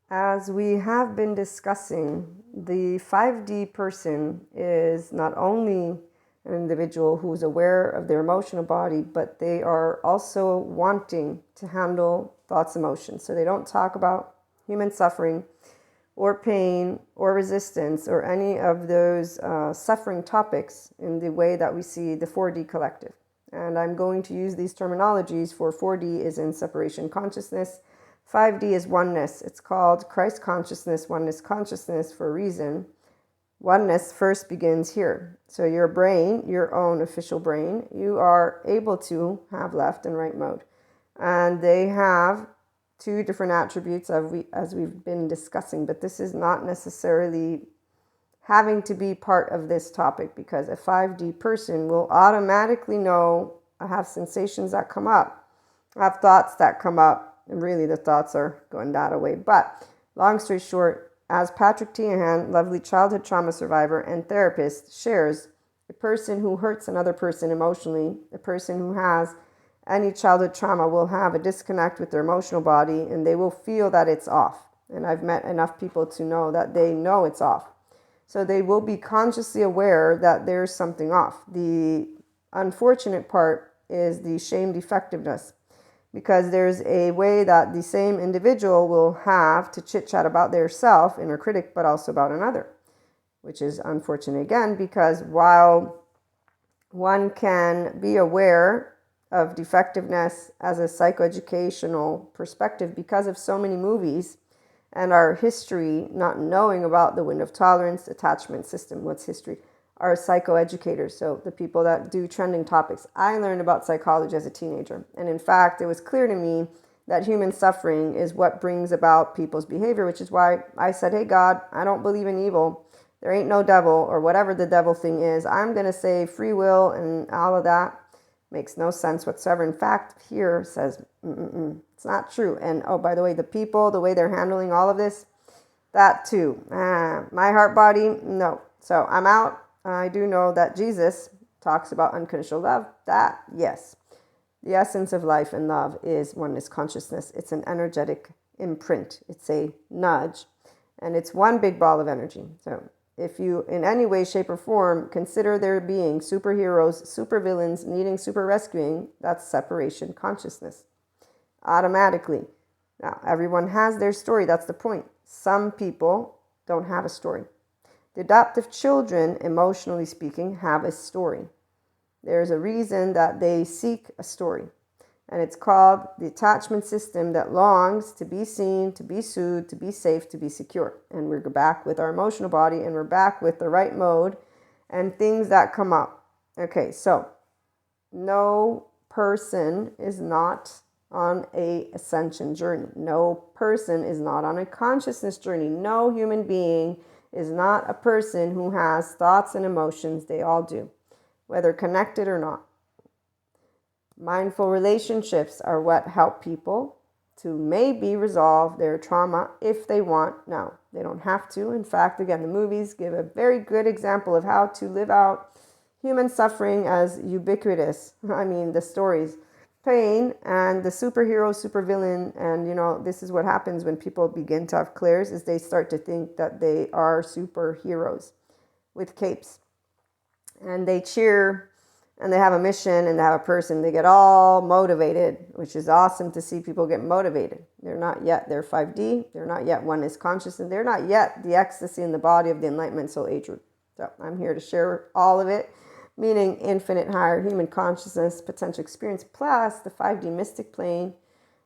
As we have been discussing, the 5D person is not only an individual who's aware of their emotional body, but they are also wanting to handle thoughts, emotions. So they don't talk about human suffering or pain or resistance or any of those suffering topics in the way that we see the 4D collective. And I'm going to use these terminologies for 4D is in separation consciousness. 5D is oneness. It's called Christ consciousness, oneness consciousness for a reason. Oneness first begins here. So your brain, your own official brain, you are able to have left and right mode. And they have two different attributes as we've been discussing, but this is not necessarily having to be part of this topic, because a 5D person will automatically know, I have sensations that come up, I have thoughts that come up, and really the thoughts are going that way. But long story short, as Patrick Teahan, lovely childhood trauma survivor and therapist, shares, a person who hurts another person emotionally, a person who has any childhood trauma will have a disconnect with their emotional body, and they will feel that it's off. And I've met enough people to know that they know it's off. So they will be consciously aware that there's something off. The unfortunate part is the shame defectiveness, because there's a way that the same individual will have to chit-chat about their self, inner critic, but also about another, which is unfortunate again, because while one can be aware of defectiveness as a psychoeducational perspective because of so many movies and our history, not knowing about the wind of tolerance, attachment system, what's history, are psychoeducators, so the people that do trending topics. I learned about psychology as a teenager, and in fact, it was clear to me that human suffering is what brings about people's behavior, which is why I said, hey, God, I don't believe in evil. There ain't no devil, or whatever the devil thing is. I'm going to say free will and all of that makes no sense whatsoever. In fact, here says, it's not true. And oh, by the way, the people, the way they're handling all of this, that too. My heart, body, no. So I'm out. I do know that Jesus talks about unconditional love. That, yes. The essence of life and love is oneness consciousness. It's an energetic imprint. It's a nudge. And it's one big ball of energy. So if you, in any way, shape, or form, consider there being superheroes, supervillains needing super rescuing, that's separation consciousness. Automatically. Now, everyone has their story. That's the point. Some people don't have a story. The adoptive children, emotionally speaking, have a story. There's a reason that they seek a story. And it's called the attachment system that longs to be seen, to be soothed, to be safe, to be secure. And we're back with our emotional body, and we're back with the right mode and things that come up. Okay, so no person is not on a ascension journey. No person is not on a consciousness journey. No human being is not a person who has thoughts and emotions. They all do, whether connected or not. Mindful relationships are what help people to maybe resolve their trauma if they want. Now, they don't have to. In fact, again, the movies give a very good example of how to live out human suffering as ubiquitous. I mean, the stories, pain, and the superhero, supervillain, and this is what happens when people begin to have clairs, is they start to think that they are superheroes with capes. And they cheer, and they have a mission, and they have a person. They get all motivated, which is awesome to see people get motivated. They're not yet their 5D. They're not yet oneness consciousness. They're not yet the ecstasy in the body of the Enlightenment soul age root. So I'm here to share all of it, meaning infinite higher human consciousness, potential experience, plus the 5D mystic plane,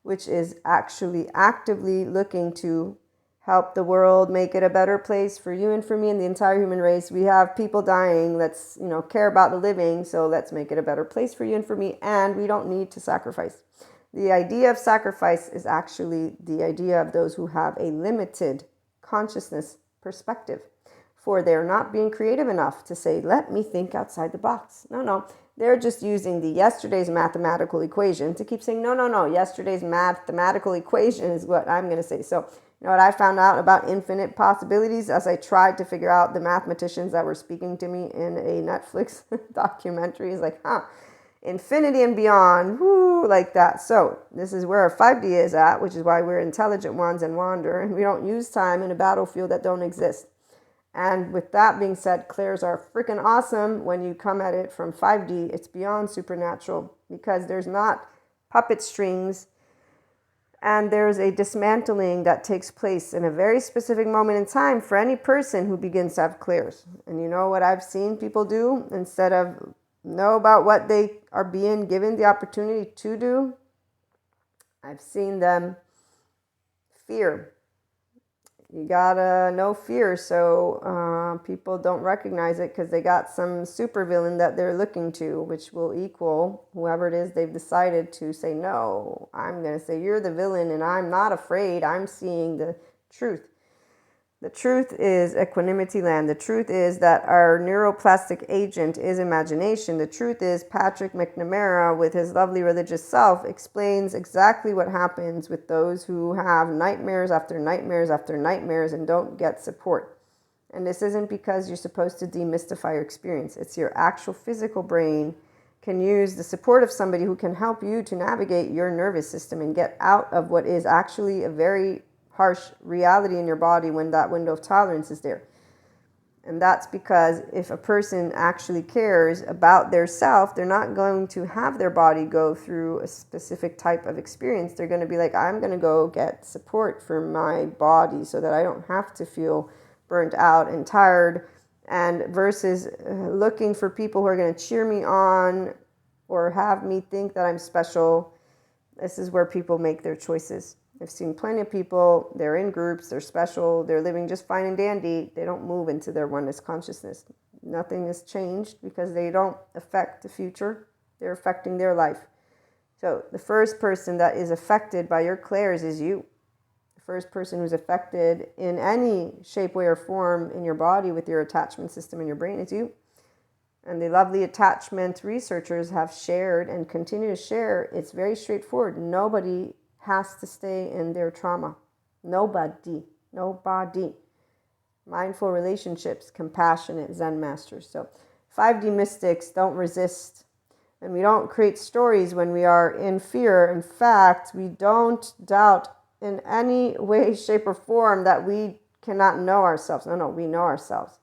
which is actually actively looking to help the world, make it a better place for you and for me and the entire human race. We have people dying. Let's, care about the living. So let's make it a better place for you and for me. And we don't need to sacrifice. The idea of sacrifice is actually the idea of those who have a limited consciousness perspective. For they're not being creative enough to say, let me think outside the box. No. They're just using the yesterday's mathematical equation to keep saying, no. Yesterday's mathematical equation is what I'm going to say. So, what I found out about infinite possibilities as I tried to figure out the mathematicians that were speaking to me in a Netflix documentary is like, infinity and beyond, whoo, like that. So this is where our 5D is at, which is why we're intelligent ones and wander, and we don't use time in a battlefield that don't exist. And with that being said, clairs are freaking awesome when you come at it from 5D. It's beyond supernatural because there's not puppet strings, and there's a dismantling that takes place in a very specific moment in time for any person who begins to have clairs. And you know what I've seen people do? Instead of know about what they are being given the opportunity to do, I've seen them fear. You gotta know fear, so people don't recognize it because they got some supervillain that they're looking to, which will equal whoever it is they've decided to say, no, I'm gonna say you're the villain and I'm not afraid. I'm seeing the truth. The truth is equanimity land. The truth is that our neuroplastic agent is imagination. The truth is Patrick McNamara, with his lovely religious self, explains exactly what happens with those who have nightmares after nightmares after nightmares and don't get support. And this isn't because you're supposed to demystify your experience. It's your actual physical brain can use the support of somebody who can help you to navigate your nervous system and get out of what is actually a very harsh reality in your body when that window of tolerance is there. And that's because if a person actually cares about their self, they're not going to have their body go through a specific type of experience. They're going to be like, I'm going to go get support for my body so that I don't have to feel burnt out and tired, and versus looking for people who are going to cheer me on or have me think that I'm special. This is where people make their choices. I've seen plenty of people, they're in groups, they're special, they're living just fine and dandy. They don't move into their oneness consciousness. Nothing has changed because they don't affect the future. They're affecting their life. So the first person that is affected by your clairs is you. The first person who's affected in any shape, way, or form in your body with your attachment system in your brain is you. And the lovely attachment researchers have shared and continue to share. It's very straightforward. Nobody has to stay in their trauma. Nobody. Mindful relationships, compassionate Zen masters. So 5D mystics don't resist. And we don't create stories when we are in fear. In fact, we don't doubt in any way, shape, or form that we cannot know ourselves. No, we know ourselves.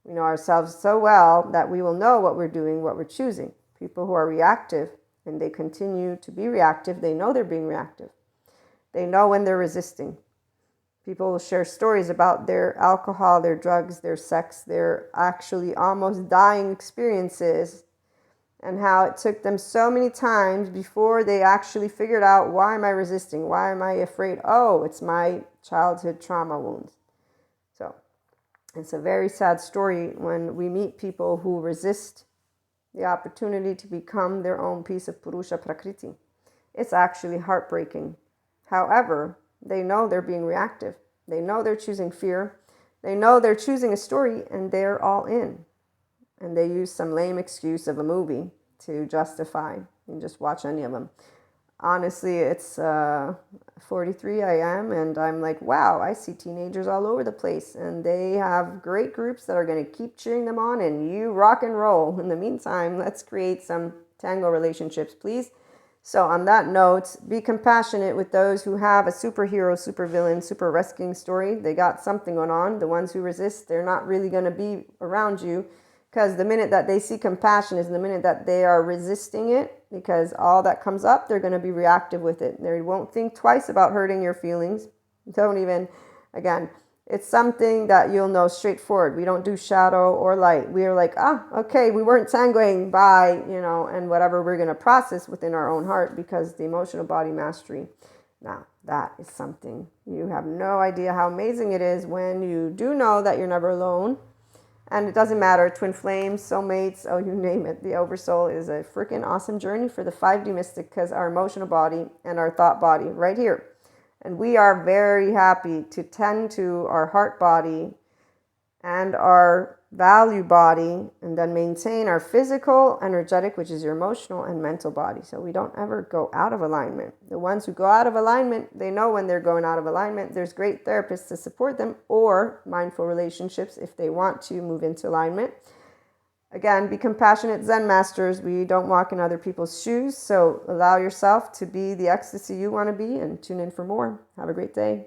We know ourselves so well that we will know what we're doing, what we're choosing. People who are reactive, and they continue to be reactive, they know they're being reactive. They know when they're resisting. People will share stories about their alcohol, their drugs, their sex, their actually almost dying experiences, and how it took them so many times before they actually figured out, why am I resisting? Why am I afraid? Oh, it's my childhood trauma wounds. So it's a very sad story when we meet people who resist the opportunity to become their own piece of Purusha Prakriti. It's actually heartbreaking. However, they know they're being reactive. They know they're choosing fear. They know they're choosing a story, and they're all in. And they use some lame excuse of a movie to justify. You can just watch any of them. Honestly, it's 43 I am, and I'm like, wow, I see teenagers all over the place, and they have great groups that are going to keep cheering them on, and you rock and roll. In the meantime, let's create some tango relationships, please. So on that note, be compassionate with those who have a superhero, supervillain, super rescuing story. They got something going on. The ones who resist, they're not really going to be around you, because the minute that they see compassion is the minute that they are resisting it, because all that comes up, they're going to be reactive with it. They won't think twice about hurting your feelings. Don't even, again, it's something that you'll know straightforward. We don't do shadow or light. We are like, okay, we weren't tangoing by, and whatever we're going to process within our own heart, because the emotional body mastery, now that is something you have no idea how amazing it is when you do know that you're never alone. And it doesn't matter, twin flames, soulmates, you name it. The oversoul is a freaking awesome journey for the 5D mystic, because our emotional body and our thought body right here. And we are very happy to tend to our heart body and our value body, and then maintain our physical, energetic, which is your emotional and mental body. So we don't ever go out of alignment. The ones who go out of alignment, they know when they're going out of alignment. There's great therapists to support them, or mindful relationships if they want to move into alignment. Again, be compassionate Zen masters. We don't walk in other people's shoes. So allow yourself to be the ecstasy you want to be, and tune in for more. Have a great day.